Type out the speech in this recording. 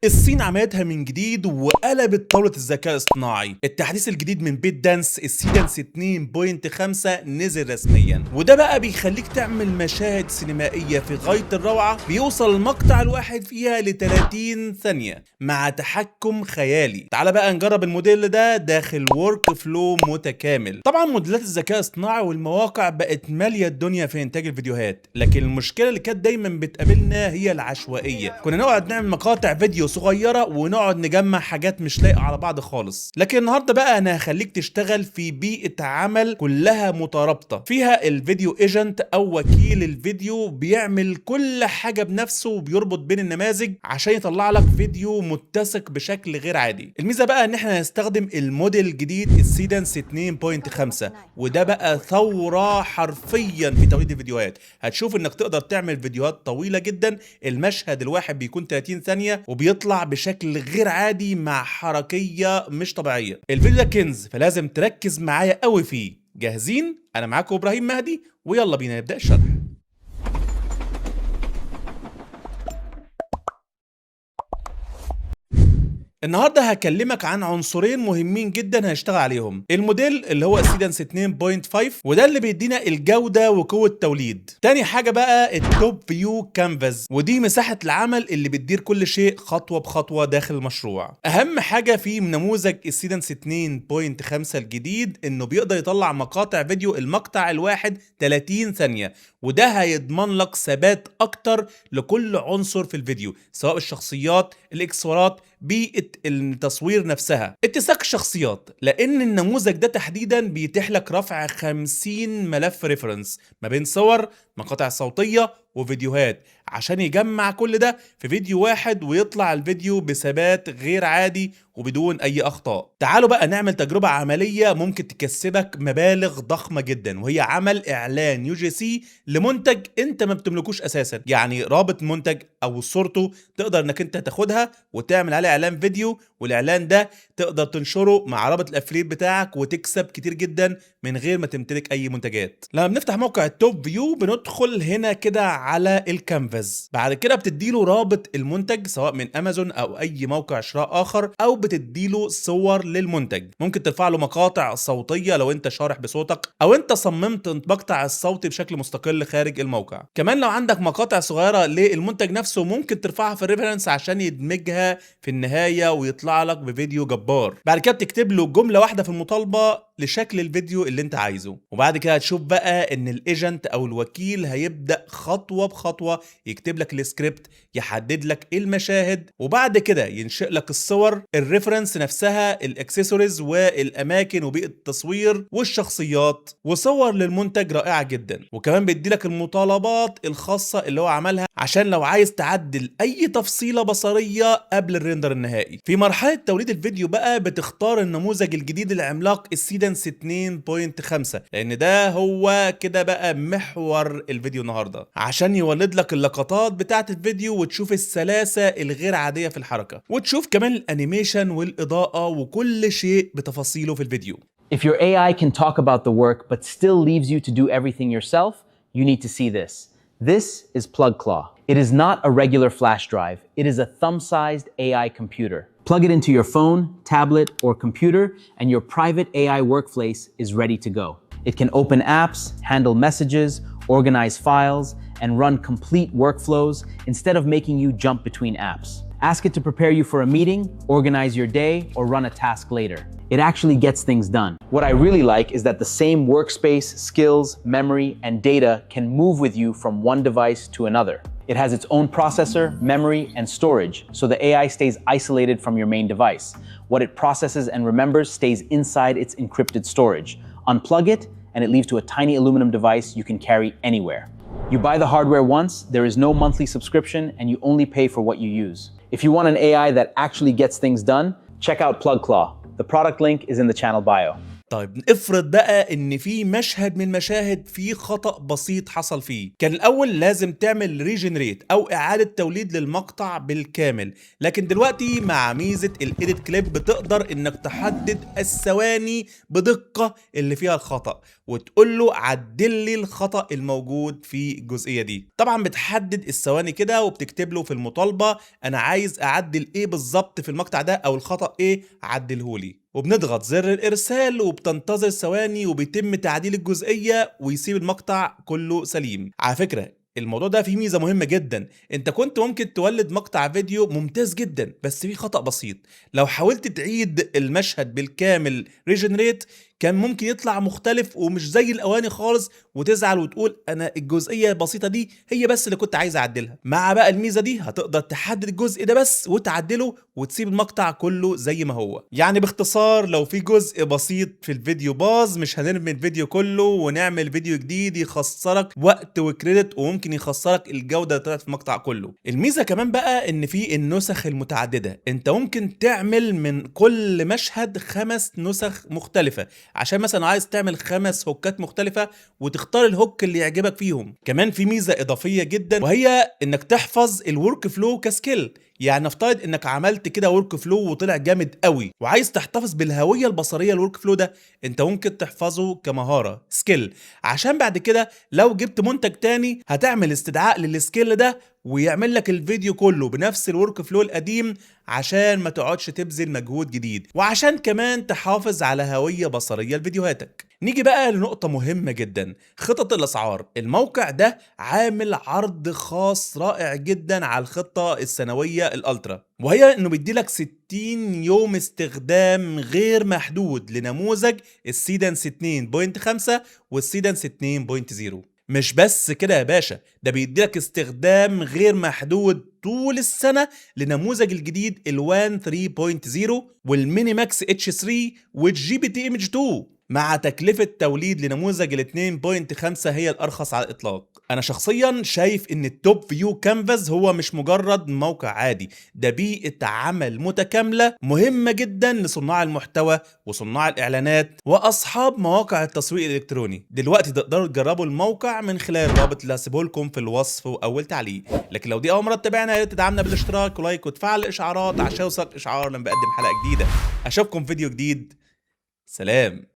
الصين عملتها من جديد وقلبت طاولة الذكاء الاصطناعي. التحديث الجديد من بيت دانس السيدنس 2.5 نزل رسميا، وده بقى بيخليك تعمل مشاهد سينمائية في غاية الروعة، بيوصل المقطع الواحد فيها ل 30 ثانية مع تحكم خيالي. تعال بقى نجرب الموديل ده داخل ورك فلو متكامل. طبعا موديلات الذكاء الاصطناعي والمواقع بقت مالية الدنيا في انتاج الفيديوهات، لكن المشكلة اللي كانت دايما بتقابلنا هي العشوائية. كنا نقعد نعمل مقاطع فيديو صغيرة ونقعد نجمع حاجات مش لايقة على بعض خالص. لكن النهارده بقى انا هخليك تشتغل في بيئة عمل كلها مترابطة، فيها الفيديو ايجنت او وكيل الفيديو بيعمل كل حاجة بنفسه وبيربط بين النماذج عشان يطلع لك فيديو متسق بشكل غير عادي. الميزة بقى ان احنا هنستخدم الموديل الجديد السيدنس 2.5، وده بقى ثورة حرفيا في توليد الفيديوهات. هتشوف انك تقدر تعمل فيديوهات طويلة جدا، المشهد الواحد بيكون 30 ثانية وبيطلع بشكل غير عادي مع حركية مش طبيعية. الفيديو ده كنز، فلازم تركز معايا قوي فيه. جاهزين؟ انا معاكم ابراهيم مهدي، ويلا بينا نبدأ الشرح. النهارده هكلمك عن عنصرين مهمين جدا هنشتغل عليهم. الموديل اللي هو السيدنس 2.5، وده اللي بيدينا الجوده وقوه التوليد. تاني حاجه بقى التوب فيو كانفاس، ودي مساحه العمل اللي بتدير كل شيء خطوه بخطوه داخل المشروع. اهم حاجه في نموذج السيدنس 2.5 الجديد انه بيقدر يطلع مقاطع فيديو المقطع الواحد 30 ثانيه، وده هيضمن لك ثبات اكتر لكل عنصر في الفيديو، سواء الشخصيات، الاكسسوارات، بيئة التصوير نفسها، اتساق الشخصيات. لان النموذج ده تحديدا بيتيح لك رفع 50 ملف ريفرنس ما بين صور، مقاطع صوتية وفيديوهات، عشان يجمع كل ده في فيديو واحد ويطلع الفيديو بثبات غير عادي وبدون اي اخطاء. تعالوا بقى نعمل تجربة عملية ممكن تكسبك مبالغ ضخمة جدا، وهي عمل اعلان UGC لمنتج انت ما بتملكوش اساسا. يعني رابط منتج او صورته تقدر انك انت تاخدها وتعمل عليه اعلان فيديو، والاعلان ده تقدر تنشره مع رابط الافليت بتاعك وتكسب كتير جدا من غير ما تمتلك اي منتجات. لما بنفتح موقع التوب فيو بندخل هنا كده على الكانفاس، بعد كده بتديله رابط المنتج سواء من امازون او اي موقع شراء اخر، او بتديله صور للمنتج. ممكن ترفع له مقاطع صوتيه لو انت شارح بصوتك، او انت صممت المقطع الصوتي بشكل مستقل خارج الموقع. كمان لو عندك مقاطع صغيره للمنتج نفسه ممكن ترفعها في الريفرنس عشان يدمجها في النهايه ويطلع لك بفيديو جبار. بعد كده بتكتب له جمله واحده في المطالبه لشكل الفيديو اللي انت عايزه، وبعد كده هتشوف بقى ان الايجنت او الوكيل هيبدا خطوه بخطوه يكتب لك السكريبت، يحدد لك المشاهد، وبعد كده ينشئ لك الصور، الريفرنس نفسها، الاكسسوارز والاماكن وبيئه التصوير والشخصيات، وصور للمنتج رائعه جدا. وكمان بيدي لك المطالبات الخاصه اللي هو عملها عشان لو عايز تعدل اي تفصيله بصريه قبل الريندر النهائي. في مرحله توليد الفيديو بقى بتختار النموذج الجديد العملاق السيدنس 2.5، لان ده هو كده بقى محور الفيديو النهارده، عشان يولد لك اللقطات بتاعه الفيديو وتشوف السلاسه الغير عاديه في الحركه، وتشوف كمان الانيميشن والاضاءه وكل شيء بتفاصيله في الفيديو. If your AI can talk about the work but still leaves you to do everything yourself, you need to see this. This is PlugClaw. It is not a regular flash drive. It is a thumb-sized AI computer. Plug it into your phone, tablet, or computer, and your private AI workplace is ready to go. It can open apps, handle messages, organize files, and run complete workflows instead of making you jump between apps. Ask it to prepare you for a meeting, organize your day, or run a task later. It actually gets things done. What I really like is that the same workspace, skills, memory, and data can move with you from one device to another. It has its own processor, memory, and storage, so the AI stays isolated from your main device. What it processes and remembers stays inside its encrypted storage. Unplug it, and it leaves to a tiny aluminum device you can carry anywhere. You buy the hardware once, there is no monthly subscription, and you only pay for what you use. If you want an AI that actually gets things done, check out PlugClaw. The product link is in the channel bio. طيب افرض بقى ان في مشهد من المشاهد فيه خطأ بسيط حصل فيه. كان الاول لازم تعمل ريجنريت او اعادة توليد للمقطع بالكامل، لكن دلوقتي مع ميزة الايديت كليب بتقدر انك تحدد الثواني بدقة اللي فيها الخطأ وتقول له عدل لي الخطأ الموجود في الجزئية دي. طبعا بتحدد الثواني كده وبتكتب له في المطالبة انا عايز اعدل ايه بالظبط في المقطع ده او الخطأ ايه عدلهولي، وبنضغط زر الارسال وبتنتظر ثواني وبيتم تعديل الجزئيه ويسيب المقطع كله سليم. على فكره الموضوع ده فيه ميزه مهمه جدا، انت كنت ممكن تولد مقطع فيديو ممتاز جدا بس فيه خطأ بسيط، لو حاولت تعيد المشهد بالكامل ريجنريت كان ممكن يطلع مختلف ومش زي الاواني خالص وتزعل وتقول انا الجزئيه البسيطه دي هي بس اللي كنت عايز اعدلها. مع بقى الميزه دي هتقدر تحدد الجزء ده بس وتعدله وتسيب المقطع كله زي ما هو. يعني باختصار لو في جزء بسيط في الفيديو باظ مش هنرمي الفيديو كله ونعمل فيديو جديد يخسرك وقت وكريدت وممكن يخسرك الجوده اللي طلعت في المقطع كله. الميزه كمان بقى ان في النسخ المتعدده، انت ممكن تعمل من كل مشهد 5 نسخ مختلفه عشان مثلا عايز تعمل 5 هوكات مختلفة وتختار الهوك اللي يعجبك فيهم. كمان في ميزة إضافية جدا وهي إنك تحفظ الورك فلو كسكيل. يعني نفترض انك عملت كده ورك فلو وطلع جامد قوي وعايز تحتفظ بالهويه البصريه للورك فلو ده، انت ممكن تحفظه كمهاره سكيل عشان بعد كده لو جبت منتج تاني هتعمل استدعاء للسكيل ده ويعمل لك الفيديو كله بنفس الورك فلو القديم عشان ما تقعدش تبذل مجهود جديد وعشان كمان تحافظ على هويه بصريه لفيديوهاتك. نيجي بقى لنقطة مهمة جدا، خطط الأسعار. الموقع ده عامل عرض خاص رائع جدا على الخطة السنوية الألترا، وهي إنه بيديلك 60 يوم استخدام غير محدود لنموذج السيدنس 2.5 والسيدنس 2.0. مش بس كده يا باشا، ده بيديلك استخدام غير محدود طول السنة لنموذج الجديد الوان 3.0 والميني ماكس اتش 3 والجي بي تي ايمج 2 مع تكلفة توليد لنموذج ال 2.5 هي الأرخص على الإطلاق. أنا شخصيا شايف إن التوب فيو كانفاس هو مش مجرد موقع عادي، ده بيئة عمل متكاملة مهمة جدا لصناع المحتوى وصناع الإعلانات وأصحاب مواقع التسويق الإلكتروني. دلوقتي تقدروا تجربوا الموقع من خلال الرابط اللي هسيبه لكم في الوصف وأول تعليق. لكن لو دي أول مرة تتابعنا يا ريت تدعمنا بالاشتراك ولايك وتفعل الإشعارات عشان يوصلك إشعار لما بقدم حلقة جديدة. أشوفكم فيديو جديد، سلام.